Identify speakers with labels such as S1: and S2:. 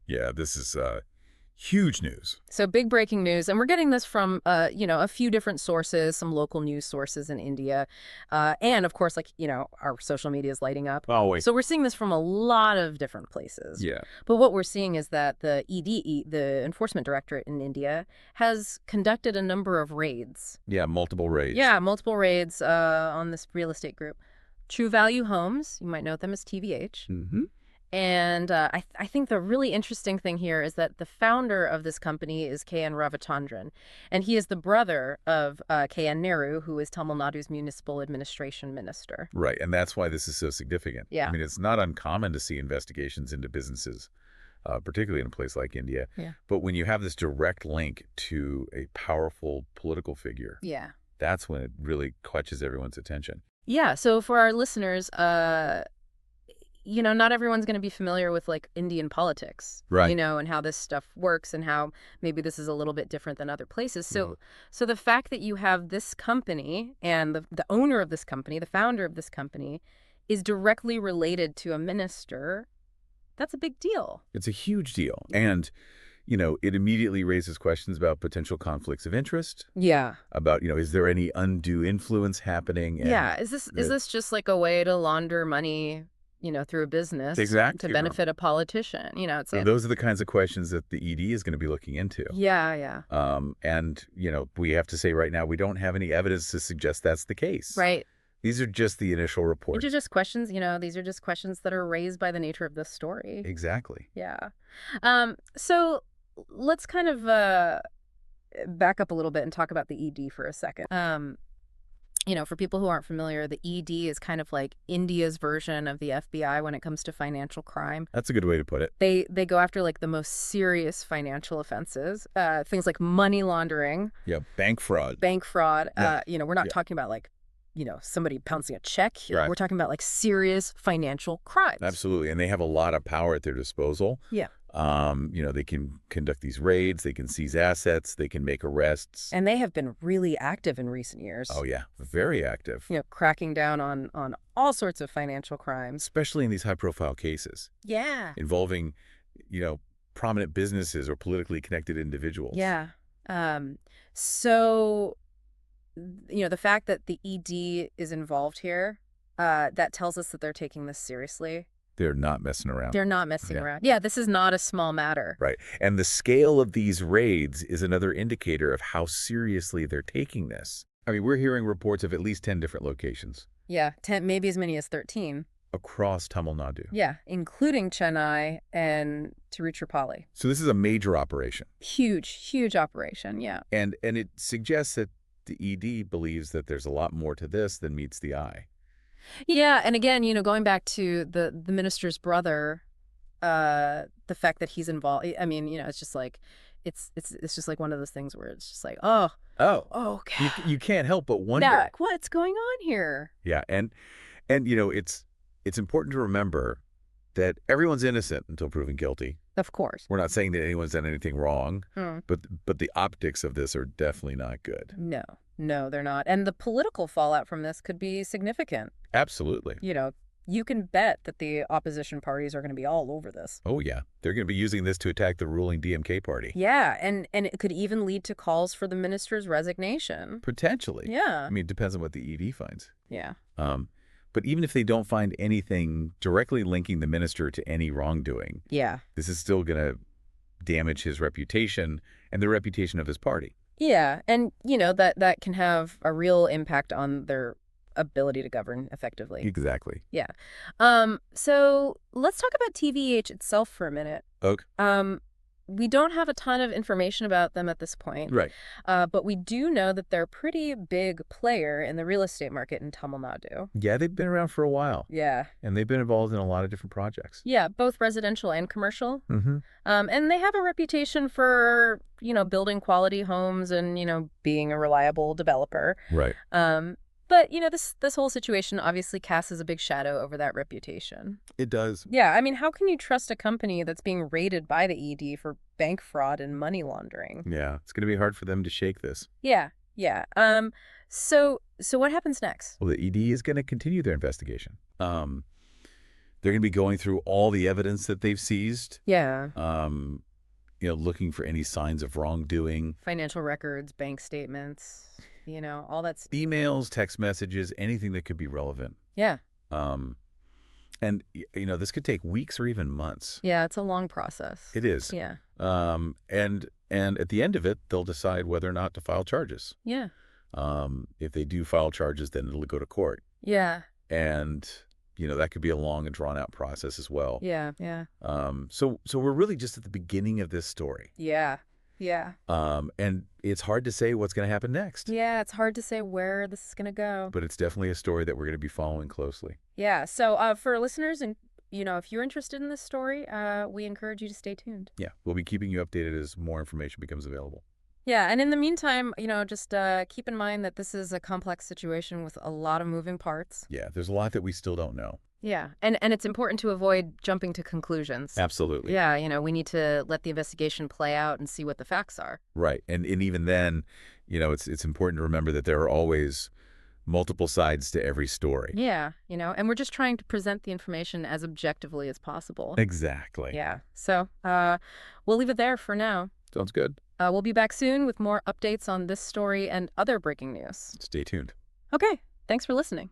S1: Yeah, this is huge news.
S2: So big breaking news, and we're getting this from, a few different sources, some local news sources in India, and of course, our social media is lighting up.
S1: Always.
S2: So we're seeing this from a lot of different places.
S1: Yeah.
S2: But what we're seeing is that the the Enforcement Directorate in India, has conducted a number of raids.
S1: Yeah, multiple raids.
S2: Yeah, multiple raids on this real estate group. True Value Homes, you might know them as TVH.
S1: Mm-hmm.
S2: And I think the really interesting thing here is that the founder of this company is K.N. Ravichandran, and he is the brother of K.N. Nehru, who is Tamil Nadu's municipal administration minister.
S1: Right, and that's why this is so significant.
S2: Yeah.
S1: I mean, it's not uncommon to see investigations into businesses, particularly in a place like India.
S2: Yeah.
S1: But when you have this direct link to a powerful political figure,
S2: Yeah.
S1: that's when it really catches everyone's attention.
S2: Yeah, so for our listeners, not everyone's going to be familiar with Indian politics,
S1: Right.
S2: And how this stuff works and how maybe this is a little bit different than other places. So the fact that you have this company and the owner of this company, the founder of this company, is directly related to a minister, that's a big deal.
S1: It's a huge deal. And, it immediately raises questions about potential conflicts of interest.
S2: Yeah.
S1: About, is there any undue influence happening? And
S2: yeah. Is this just like a way to launder money, through a business
S1: Exactly.
S2: to benefit a politician?
S1: So those are the kinds of questions that the ED is going to be looking into.
S2: Yeah.
S1: And, we have to say right now, we don't have any evidence to suggest that's the case.
S2: Right.
S1: These are just the initial reports.
S2: These are just questions, these are just questions that are raised by the nature of this story.
S1: Exactly.
S2: Yeah. So let's kind of back up a little bit and talk about the ED for a second. For people who aren't familiar, the ED is kind of like India's version of the FBI when it comes to financial crime.
S1: That's a good way to put it.
S2: They go after the most serious financial offenses, things like money laundering.
S1: Yeah, bank fraud.
S2: Yeah. We're not talking about somebody pouncing a check here.
S1: Right.
S2: We're talking about serious financial crimes.
S1: Absolutely. And they have a lot of power at their disposal.
S2: Yeah.
S1: They can conduct these raids, they can seize assets, they can make arrests.
S2: And they have been really active in recent years.
S1: Oh, yeah. Very active.
S2: Cracking down on all sorts of financial crimes.
S1: Especially in these high-profile cases.
S2: Yeah.
S1: Involving, prominent businesses or politically connected individuals.
S2: Yeah. So, the fact that the ED is involved here, that tells us that they're taking this seriously.
S1: They're not messing around.
S2: They're not messing around. Yeah, this is not a small matter.
S1: Right. And the scale of these raids is another indicator of how seriously they're taking this. I mean, we're hearing reports of at least 10 different locations.
S2: Yeah, 10, maybe as many as 13.
S1: Across Tamil Nadu.
S2: Yeah, including Chennai and Trichy.
S1: So this is a major operation.
S2: Huge operation, yeah.
S1: And it suggests that the ED believes that there's a lot more to this than meets the eye.
S2: Yeah, and again, going back to the minister's brother, the fact that he's involved, I mean, it's just it's just like one of those things where it's just like, oh, okay.
S1: You can't help but wonder.
S2: Yeah, what's going on here?
S1: Yeah, and it's important to remember that everyone's innocent until proven guilty.
S2: Of course.
S1: We're not saying that anyone's done anything wrong, but the optics of this are definitely not good.
S2: No, they're not. And the political fallout from this could be significant.
S1: Absolutely.
S2: You can bet that the opposition parties are going to be all over this.
S1: Oh, yeah. They're going to be using this to attack the ruling DMK party.
S2: Yeah, and it could even lead to calls for the minister's resignation.
S1: Potentially.
S2: Yeah.
S1: I mean, it depends on what the ED finds.
S2: Yeah.
S1: But even if they don't find anything directly linking the minister to any wrongdoing, this is still going to damage his reputation and the reputation of his party.
S2: Yeah, and that can have a real impact on their ability to govern effectively.
S1: Exactly.
S2: Yeah. So let's talk about TVH itself for a minute.
S1: Okay.
S2: We don't have a ton of information about them at this point.
S1: Right.
S2: But we do know that they're a pretty big player in the real estate market in Tamil Nadu.
S1: Yeah, they've been around for a while.
S2: Yeah.
S1: And they've been involved in a lot of different projects.
S2: Yeah, both residential and commercial.
S1: Mm-hmm.
S2: And they have a reputation for, building quality homes and, being a reliable developer.
S1: Right.
S2: But, this whole situation obviously casts a big shadow over that reputation.
S1: It does. Yeah.
S2: I mean, how can you trust a company that's being raided by the ED for bank fraud and money laundering?
S1: Yeah. It's going to be hard for them to shake this.
S2: Yeah. So what happens next?
S1: Well, the ED is going to continue their investigation. They're going to be going through all the evidence that they've seized.
S2: Yeah.
S1: Looking for any signs of wrongdoing.
S2: Financial records, bank statements, all that's...
S1: Emails, text messages, anything that could be relevant.
S2: Yeah.
S1: And, this could take weeks or even months.
S2: Yeah, it's a long process.
S1: It is.
S2: Yeah.
S1: And at the end of it, they'll decide whether or not to file charges.
S2: Yeah.
S1: If they do file charges, then it'll go to court.
S2: Yeah.
S1: And, that could be a long and drawn-out process as well.
S2: Yeah, yeah.
S1: So we're really just at the beginning of this story.
S2: Yeah, yeah.
S1: And it's hard to say what's going to happen next.
S2: Yeah, it's hard to say where this is going to go.
S1: But it's definitely a story that we're going to be following closely.
S2: Yeah, so for listeners, and if you're interested in this story, we encourage you to stay tuned.
S1: Yeah, we'll be keeping you updated as more information becomes available.
S2: Yeah, and in the meantime, just keep in mind that this is a complex situation with a lot of moving parts.
S1: Yeah, there's a lot that we still don't know.
S2: Yeah, and it's important to avoid jumping to conclusions.
S1: Absolutely.
S2: Yeah, we need to let the investigation play out and see what the facts are.
S1: Right, and even then, it's important to remember that there are always multiple sides to every story.
S2: Yeah, and we're just trying to present the information as objectively as possible.
S1: Exactly.
S2: Yeah, so we'll leave it there for now.
S1: Sounds good.
S2: We'll be back soon with more updates on this story and other breaking news.
S1: Stay tuned.
S2: Okay, thanks for listening.